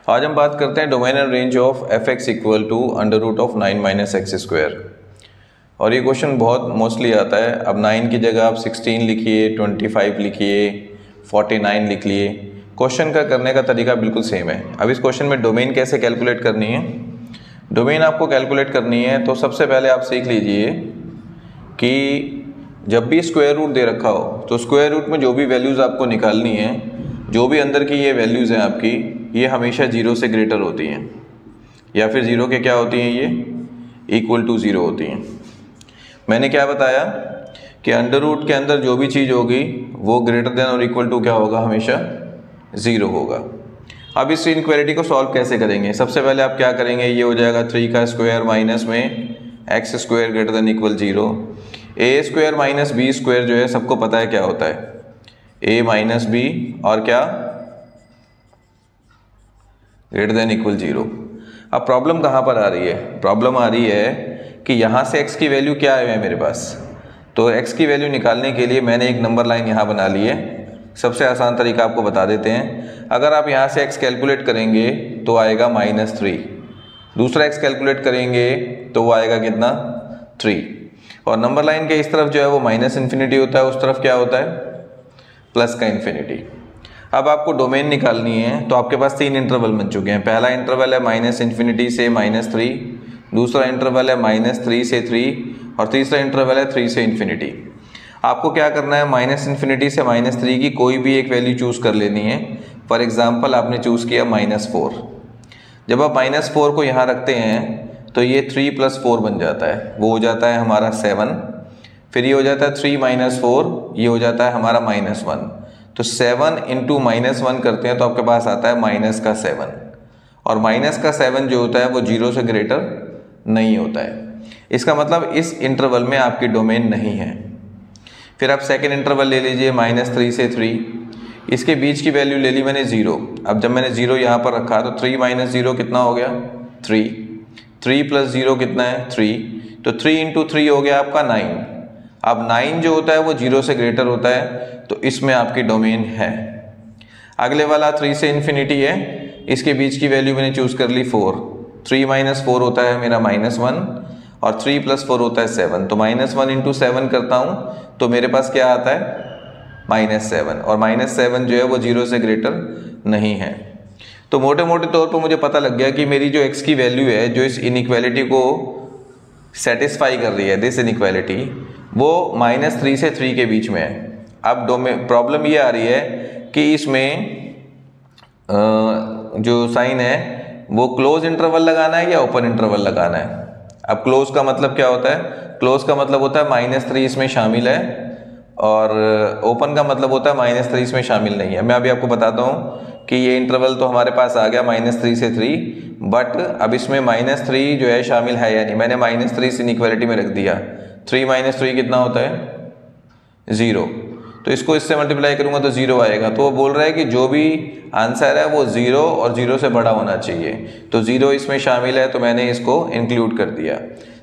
आज हम बात करते हैं domain and range of f x equal to under root of 9 minus x square. और ये क्वेश्चन बहुत मोस्टली आता है। अब 9 की जगह आप 16 लिखिए, 25 लिखिए, 49 लिख लिए। क्वेश्चन का करने का तरीका बिल्कुल सेम है। अब इस क्वेश्चन में डोमेन कैसे कैलकुलेट करनी है, डोमेन आपको कैलकुलेट करनी है तो सबसे पहले आप सीख लीजिए कि जब भी स्क्वायर रूट दे रखा हो तो स्क्वायर रूट में जो भी वैल्यूज़ आपको निकालनी है, जो भी अंदर की ये वैल्यूज़ हैं आपकी, ये हमेशा 0 से ग्रेटर होती हैं या फिर 0 के क्या होती हैं, ये इक्वल टू 0 होती हैं। मैंने क्या बताया कि अंडर रूट के अंदर जो भी चीज़ होगी वो ग्रेटर देन और इक्वल टू क्या होगा, हमेशा 0 होगा। अब इस इनक्वालिटी को सॉल्व कैसे करेंगे, सबसे पहले आप क्या करेंगे, ये हो जाएगा 3 का स्क्वायर माइनस में x square greater than equal 0। ए स्क्वायर माइनस बी स्क्वायर जो है सबको पता है क्या होता है, ए माइनस बी और क्या ग्रेटर देन इक्वल 0। अब प्रॉब्लम कहाँ पर आ रही है, प्रॉब्लम आ रही है कि यहाँ से x की वैल्यू क्या है मेरे पास। तो x की वैल्यू निकालने के लिए मैंने एक नंबर लाइन यहाँ बना ली है। सबसे आसान तरीका आपको बता देते हैं। अगर आप यहाँ से x कैलकुलेट करेंगे तो आएगा -3, दूसरा x कैलकुलेट करेंगे तो वो आएगा कितना, 3। और नंबर लाइन के इस तरफ जो है वो -∞ होता है, उस तरफ क्या होता है, प्लस का इन्फिनिटी। अब आपको डोमेन निकालनी है तो आपके पास 3 इंटरवल बन चुके हैं। पहला इंटरवल है -∞ से -3, दूसरा इंटरवल है -3 से 3 और तीसरा इंटरवल है 3 से इन्फिनिटी। आपको क्या करना है, -∞ से -3 की कोई भी एक वैल्यू चूज़ कर लेनी है। फॉर एग्जांपल आपने चूज़ किया -4। जब आप -4 को यहाँ रखते हैं तो ये 3 + 4 बन जाता है, वो हो जाता है हमारा 7। फिर ये हो जाता है 3 - 4, ये हो जाता है हमारा -1। तो 7 × -1 करते हैं तो आपके पास आता है -7। और -7 जो होता है वो 0 से ग्रेटर नहीं होता है। इसका मतलब इस इंटरवल में आपकी डोमेन नहीं है। फिर आप सेकेंड इंटरवल ले लीजिए -3 से 3, इसके बीच की वैल्यू ले ली मैंने 0। अब जब मैंने 0 यहाँ पर रखा तो 3 - 0 कितना हो गया, 3। 3 + 0 कितना है, 3। तो 3 × 3 हो गया आपका 9। अब 9 जो होता है वो 0 से ग्रेटर होता है, तो इसमें आपकी डोमेन है। अगले वाला 3 से इन्फिनिटी है, इसके बीच की वैल्यू मैंने चूज़ कर ली 4। 3 - 4 होता है मेरा -1 और 3 + 4 होता है 7। तो -1 × 7 करता हूँ तो मेरे पास क्या आता है, -7। और -7 जो है वो 0 से ग्रेटर नहीं है। तो मोटे मोटे तौर पर मुझे पता लग गया कि मेरी जो x की वैल्यू है, जो इस इनइक्वालिटी को सेटिस्फाई कर रही है, दिस इनइक्वालिटी, वो -3 से 3 के बीच में है। अब प्रॉब्लम ये आ रही है कि इसमें जो साइन है वो क्लोज इंटरवल लगाना है या ओपन इंटरवल लगाना है। अब क्लोज का मतलब क्या होता है, क्लोज का मतलब होता है -3 इसमें शामिल है और ओपन का मतलब होता है -3 इसमें शामिल नहीं है। मैं अभी आपको बताता हूँ कि ये इंटरवल तो हमारे पास आ गया -3 से 3, बट अब इसमें -3 जो है शामिल है या नहीं। मैंने -3 इस इनइक्वालिटी में रख दिया। 3 - 3 कितना होता है, 0। तो इसको इससे मल्टीप्लाई करूंगा तो 0 आएगा। तो वो बोल रहा है कि जो भी आंसर है वो 0 और 0 से बड़ा होना चाहिए। तो 0 इसमें शामिल है तो मैंने इसको इंक्लूड कर दिया।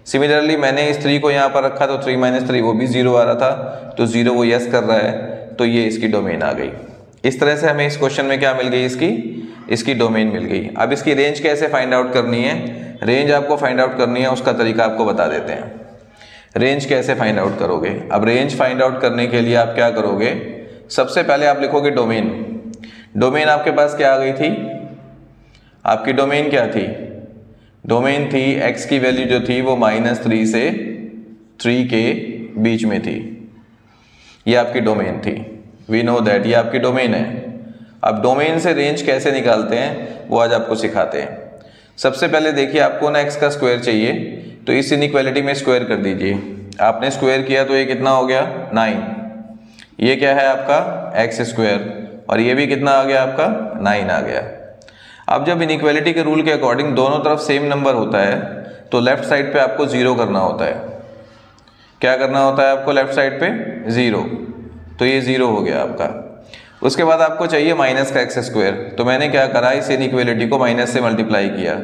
सिमिलरली मैंने इस 3 को यहाँ पर रखा तो 3 - 3 वो भी 0 आ रहा था, तो 0 वो यस कर रहा है, तो ये इसकी डोमेन आ गई। इस तरह से हमें इस क्वेश्चन में क्या मिल गई, इसकी डोमेन मिल गई। अब इसकी रेंज कैसे फाइंड आउट करनी है, रेंज आपको फाइंड आउट करनी है, उसका तरीका आपको बता देते हैं। रेंज कैसे फाइंड आउट करोगे, अब रेंज फाइंड आउट करने के लिए आप क्या करोगे, सबसे पहले आप लिखोगे डोमेन। डोमेन आपके पास क्या आ गई थी, आपकी डोमेन क्या थी, डोमेन थी x की वैल्यू जो थी वो -3 से 3 के बीच में थी। ये आपकी डोमेन थी, वी नो दैट, ये आपकी डोमेन है। अब डोमेन से रेंज कैसे निकालते हैं वो आज आपको सिखाते हैं। सबसे पहले देखिए, आपको ना x का स्क्वायर चाहिए तो इस इनइक्वालिटी में स्क्वायर कर दीजिए। आपने स्क्वायर किया तो ये कितना हो गया, 9। ये क्या है आपका x² और ये भी कितना आ गया आपका, 9 आ गया। अब जब इनइक्वालिटी के रूल के अकॉर्डिंग दोनों तरफ सेम नंबर होता है तो लेफ्ट साइड पे आपको 0 करना होता है। क्या करना होता है आपको लेफ्ट साइड पे, 0। तो ये 0 हो गया आपका। उसके बाद आपको चाहिए माइनस का x²। तो मैंने क्या करा, इस इनइक्वालिटी को माइनस से मल्टीप्लाई किया।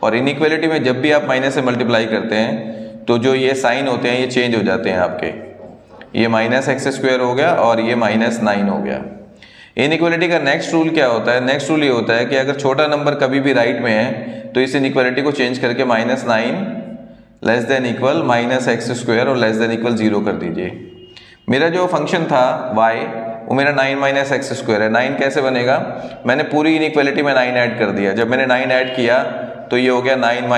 और इनइक्वालिटी में जब भी आप माइनस से मल्टीप्लाई करते हैं तो जो ये साइन होते हैं ये चेंज हो जाते हैं आपके। ये -x² हो गया और ये -9 हो गया। इनइक्वालिटी का नेक्स्ट रूल क्या होता है? नेक्स्ट रूल ये होता है कि अगर छोटा नंबर कभी भी राइट में है तो इस इनइक्वालिटी को चेंज करके -9 लेस देन इक्वल -x² और लेस देन इक्वल 0 कर दीजिए। मेरा जो फंक्शन था y वो मेरा 9 - x² है। 9 कैसे बनेगा? मैंने पूरी इनइक्वालिटी में 9 ऐड कर दिया। जब मैंने 9 ऐड किया तो ये हो गया 9 -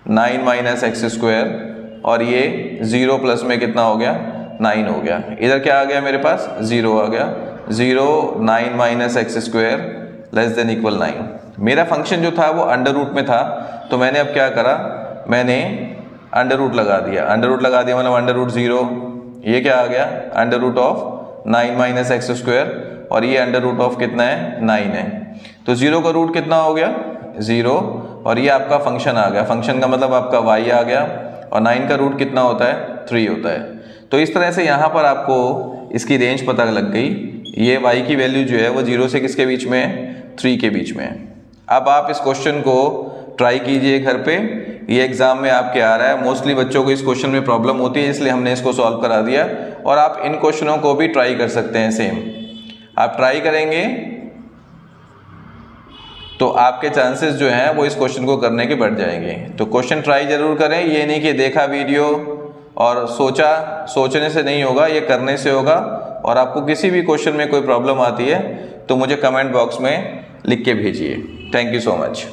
9 - x² और ये 0 प्लस में कितना हो गया? 9 हो गया। इधर क्या आ गया मेरे पास? 0 आ गया। 0 9 - x² लेस देन इक्वल 9। मेरा फंक्शन जो था वो अंडर रूट में था, तो मैंने अब क्या करा, मैंने अंडर रूट लगा दिया। अंडर रूट लगा दिया मतलब अंडर रूट 0, ये क्या आ गया? अंडर रूट ऑफ 9 - x² और ये अंडर रूट ऑफ कितना है? 9 है। तो 0 का रूट कितना हो गया? 0 और ये आपका फंक्शन आ गया। फंक्शन का मतलब आपका y आ गया और 9 का रूट कितना होता है? 3 होता है। तो इस तरह से यहाँ पर आपको इसकी रेंज पता लग गई। ये y की वैल्यू जो है वो 0 से किसके बीच में है? 3 के बीच में है। अब आप इस क्वेश्चन को ट्राई कीजिए घर पे, ये एग्जाम में आपके आ रहा है। मोस्टली बच्चों को इस क्वेश्चन में प्रॉब्लम होती है, इसलिए हमने इसको सॉल्व करा दिया। और आप इन क्वेश्चनों को भी ट्राई कर सकते हैं सेम। आप ट्राई करेंगे तो आपके चांसेस जो हैं वो इस क्वेश्चन को करने के बढ़ जाएंगे। तो क्वेश्चन ट्राई जरूर करें, ये नहीं कि देखा वीडियो और सोचने से नहीं होगा, ये करने से होगा। और आपको किसी भी क्वेश्चन में कोई प्रॉब्लम आती है तो मुझे कमेंट बॉक्स में लिख के भेजिए। Thank you so much.